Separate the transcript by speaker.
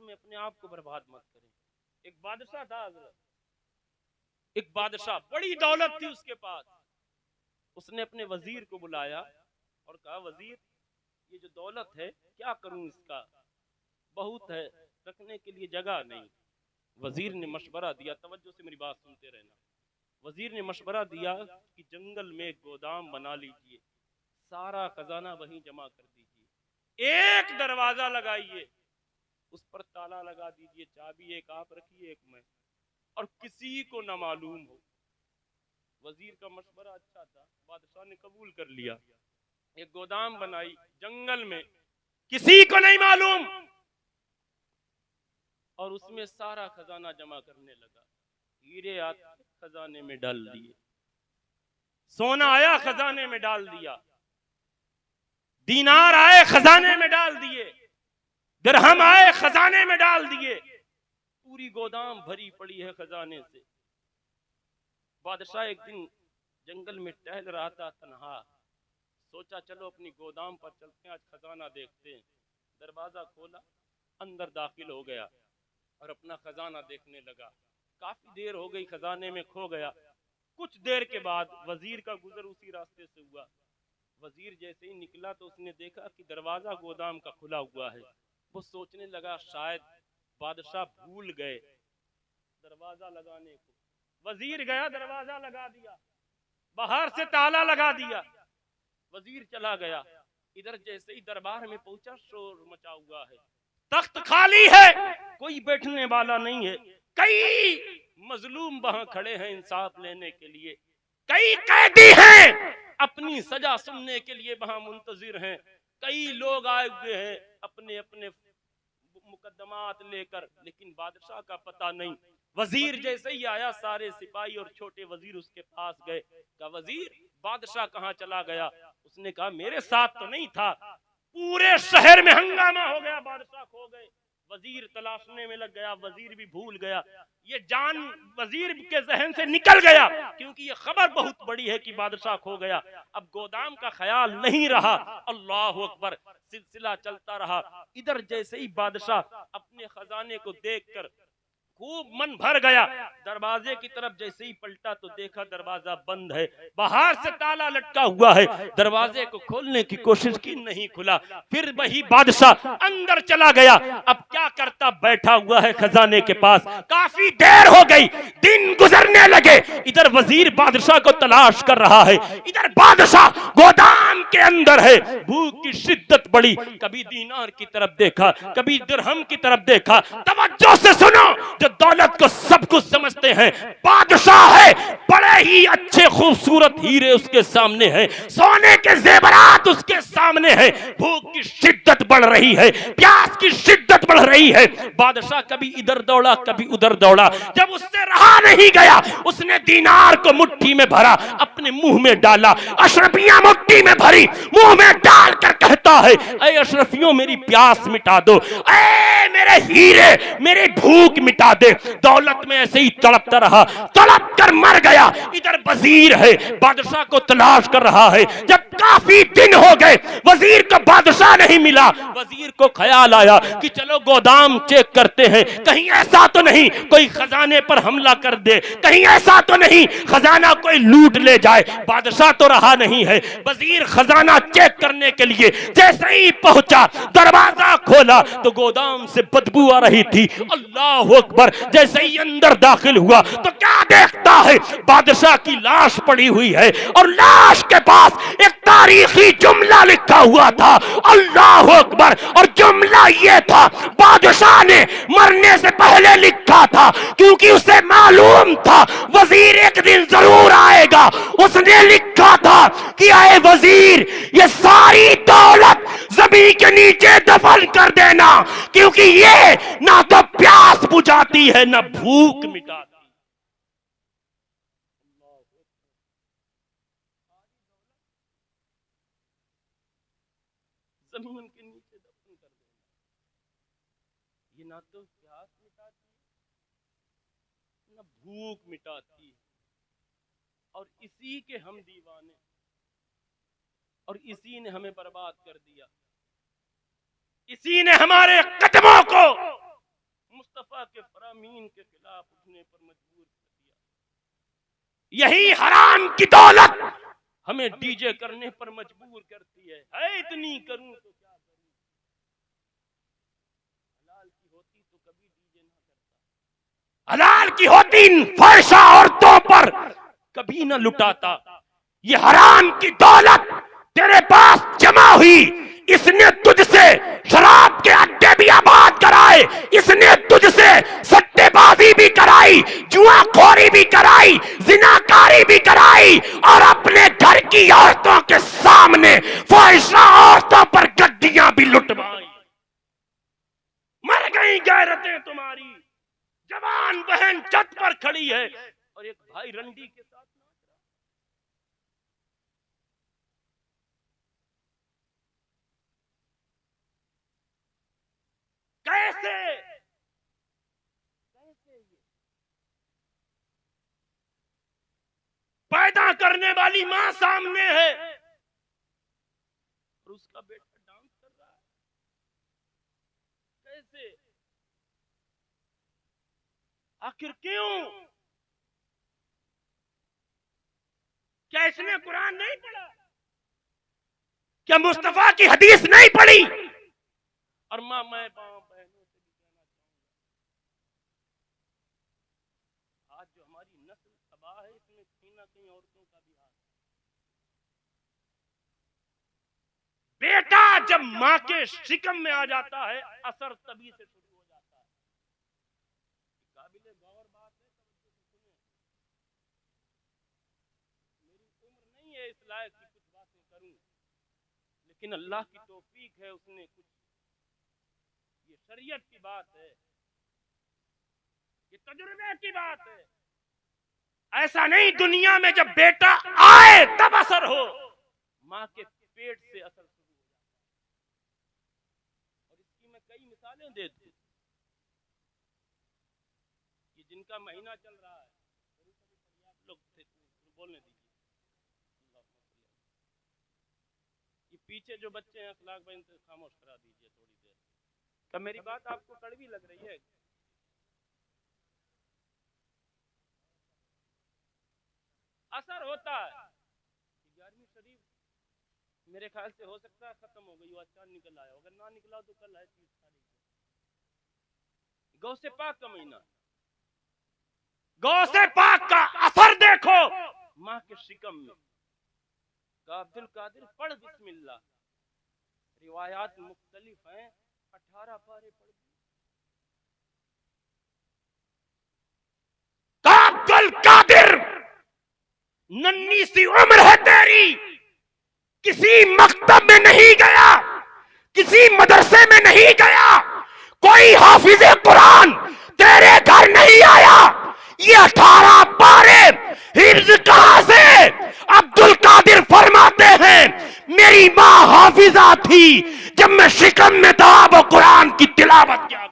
Speaker 1: میں اپنے آپ کو برباد مت کریں. ایک بادشاہ تھا حضرت، ایک بادشاہ، بڑی دولت تھی اس کے پاس. اس نے اپنے وزیر کو بلایا اور کہا وزیر یہ جو دولت ہے کیا کروں اس کا، بہت ہے، رکھنے کے لیے جگہ نہیں. وزیر نے مشورہ دیا، توجہ سے میری بات سنتے رہنا. وزیر نے مشورہ دیا کہ جنگل میں ایک گودام بنا لیجئے، سارا خزانہ وہیں جمع کر دیجئے، ایک دروازہ لگائیے، اس پر تالا لگا دیجئے، چابی ایک آپ رکھیے ایک میں، اور کسی کو نہ معلوم ہو. وزیر کا مشورہ اچھا تھا، بادشاہ نے قبول کر لیا. ایک گودام بنائی جنگل میں، کسی کو نہیں معلوم، اور اس میں سارا خزانہ جمع کرنے لگا. ہیرے آتے خزانے میں ڈال دیے، سونا آیا خزانے میں ڈال دیا، دینار آئے خزانے میں ڈال دیے، درہم آئے خزانے میں ڈال دیے. پوری گودام بھری پڑی ہے خزانے سے. بادشاہ ایک دن جنگل میں ٹہل رہا تھا تنہا، سوچا چلو اپنی گودام پر چلتے ہیں، آج خزانہ دیکھتے ہیں. دروازہ کھولا، اندر داخل ہو گیا اور اپنا خزانہ دیکھنے لگا. کافی دیر ہو گئی، خزانے میں کھو گیا. کچھ دیر کے بعد وزیر کا گزر اسی راستے سے ہوا. وزیر جیسے ہی نکلا تو اس نے دیکھا کہ دروازہ گودام کا کھلا ہوا ہے. وہ سوچنے لگا شاید بادشاہ بھول گئے دروازہ لگانے کو. وزیر گیا، دروازہ لگا دیا، باہر سے تالا لگا دیا. وزیر چلا گیا. ادھر جیسے ہی دربار میں پہنچا شور مچا ہوا ہے، تخت خالی ہے، کوئی بیٹھنے والا نہیں ہے. کئی مظلوم وہاں کھڑے ہیں انصاف لینے کے لیے، کئی قیدی ہیں اپنی سزا سننے کے لیے وہاں منتظر ہیں، کئی لوگ آئے ہوئے ہیں اپنے اپنے مقدمات لے کر، لیکن بادشاہ کا پتہ نہیں. وزیر جیسے ہی آیا، سارے سپاہی اور چھوٹے وزیر اس کے پاس گئے. کہا وزیر بادشاہ کہاں چلا گیا؟ اس نے کہا میرے ساتھ تو نہیں تھا، پورے شہر میں ہنگامہ ہو گیا، بادشاہ کھو گئے. وزیر تلاشنے میں لگ گیا، وزیر بھی بھول گیا. یہ جان وزیر کے ذہن سے نکل گیا کیونکہ یہ خبر بہت بڑی ہے کہ بادشاہ کھو گیا. اب گودام کا خیال نہیں رہا. اللہ اکبر، سلسلہ چلتا رہا. ادھر جیسے ہی بادشاہ اپنے خزانے کو دیکھ کر خوب من بھر گیا، دروازے کی طرف جیسے ہی پلٹا تو دیکھا دروازہ بند ہے، باہر سے تالا لٹکا ہوا ہے. دروازے کو کھولنے کی کوشش کی، نہیں کھلا. پھر وہی بادشاہ اندر چلا گیا. اب کیا کرتا، بیٹھا ہوا ہے خزانے کے پاس. کافی دیر ہو گئی، دن گزرنے لگے. ادھر وزیر بادشاہ کو تلاش کر رہا ہے، ادھر بادشاہ گودام کے اندر ہے. بھوک کی شدت بڑی، کبھی دینار کی طرف دیکھا، کبھی درہم کی طرف دیکھا. توجہ سے سنو، جو دولت کو سب کچھ سمجھتے ہیں، بادشاہ ہے، بڑے ہی اچھے خوبصورت ہیرے اس کے سامنے ہیں، سونے کے زیورات اس کے سامنے ہیں. بھوک کی شدت بڑھ رہی ہے، پیاس کی شدت بڑھ رہی ہے. بادشاہ کبھی ادھر دوڑا کبھی ادھر دوڑا. جب اس سے رہا نہیں گیا، اس نے دینار کو مٹھی میں بھرا، اپنے منہ میں ڈالا، اشرفیاں مٹھی میں بھری، منہ میں ڈال کر کہتا ہے اے اشرفیوں میری پیاس مٹا دو، اے میرے ہیرے میری بھوک مٹا دے. دولت میں ایسے ہی تڑپتا رہا، تڑپ کر مر گیا. ادھر وزیر ہے، بادشاہ کو تلاش کر رہا ہے. جب کافی دن ہو گئے، وزیر کو بادشاہ نہیں ملا. وزیر کو خیال آیا کہ چلو گودام چیک کرتے ہیں، کہیں ایسا تو نہیں کوئی خزانے پر حملہ کر دے، کہیں ایسا تو نہیں خزانہ کوئی لوٹ لے جائے. بادشاہ تو رہا نہیں ہے. وزیر خزانہ چیک کرنے کے لیے جیسے ہی پہنچا، دروازہ کھولا تو گودام سے بدبو آ رہی تھی. اللہ اکبر، جیسے ہی اندر داخل ہوا تو کیا دیکھتا ہے، بادشاہ کی لاش پڑی ہوئی ہے اور لاش کے پاس ایک تاریخی جملہ لکھا ہوا تھا. اللہ اکبر، اور جملہ یہ تھا، بادشاہ نے مرنے سے پہلے لکھا تھا کیونکہ اسے معلوم تھا وزیر ایک دن ضرور آئے گا. اس نے لکھا تھا کہ اے وزیر یہ ساری دولت زمین کے نیچے دفن کر دینا، کیونکہ یہ نہ تو پیاس بجھاتی ہے نہ بھوک مٹاتی. زمین کے نیچے دفن کر دینا، یہ نہ تو پیاس مٹاتی نہ بھوک مٹاتی. اور اسی کے ہم دیوانے، اور اسی نے ہمیں برباد کر دیا. اسی نے ہمارے قدموں کو کے فرامین کے خلاف اٹھنے پر مجبور کر دیا. یہی حرام کی دولت ہمیں ڈی جے کرنے پر مجبور کرتی ہے. اتنی کروں تو کیا کروں, حلال کی ہوتی تو کبھی ڈی جے نہ کرتا, حلال کی ہوتی ان فحشہ عورتوں پر کبھی نہ لٹاتا. یہ حرام کی دولت تیرے پاس جمع ہوئی, اس نے تجھ سے شراب کے اڈے بھی آباد کرائے, اس نے تجھ سے سٹے بازی بھی کرائی, جوا خوری بھی کرائی, زناکاری بھی کرائی, اور اپنے گھر کی عورتوں کے سامنے فحشہ عورتوں پر گڈیاں بھی لٹوائی. مر گئی غیرتیں تمہاری, جوان بہن چھت پر کھڑی ہے اور ایک بھائی رنڈی کے ساتھ کیسے پیدا کرنے والی ماں سامنے ہے اور اس کا بیٹا ڈانس کر رہا ہے. کیسے, آخر کیوں؟ کیا اس نے قرآن نہیں پڑھا؟ کیا مصطفیٰ کی حدیث نہیں پڑھی؟ اور ماں میں بہنوں سے بھی کہنا چاہوں گا, آج جو ہماری نسل تباہ ہے اس میں کہیں نہ کہیں عورتوں کا بھی ہاتھ ہے. بیٹا جب ماں کے شکم میں آ جاتا ہے اثر تبھی سے شروع ہو جاتا ہے. قابل غور بات ہے, میری عمر نہیں ہے اس لائق کی کچھ باتیں کروں, لیکن اللہ کی توفیق ہے, اس نے کچھ, یہ شریعت کی بات ہے, یہ تجربے کی بات ہے. ایسا نہیں دنیا میں جب بیٹا آئے تب اثر ہو, ماں کے پیٹ سے اثر شروع ہو جاتا ہے. اور اس کی میں کئی مثالیں دیتا ہوں کہ جن کا مہینہ چل رہا ہے, لوگ بولنے دیجیے. یہ پیچھے جو بچے ہیں اخلاق بھائی ان سے خاموش کرا دیجیے تھوڑی دیر. کیا میری بات آپ کو کڑوی لگ رہی ہے؟ اثر ہوتا ہے. 11ویں شریف میرے خیال سے ہو سکتا ہے ختم ہو گئی ہو, اچھا نکل آیا, اگر نہ نکلا تو کل ہے 30 تاریخ. غوث پاک کا مہینہ, غوث پاک کا اثر دیکھو ماں کے شکم میں. عبد القادر پڑھ بسم اللہ, روایات مختلف ہیں, 18 پارے پڑھ. عبد القادر ننھی سی عمر ہے تیری, کسی مکتب میں نہیں گیا, کسی مدرسے میں نہیں گیا, کوئی حافظ قرآن تیرے گھر نہیں آیا, یہ 18 پارے حفظ کہاں سے؟ عبد القادر فرماتے ہیں میری ماں حافظہ تھی, جب میں شکم میں تھا وہ قرآن کی تلاوت کیا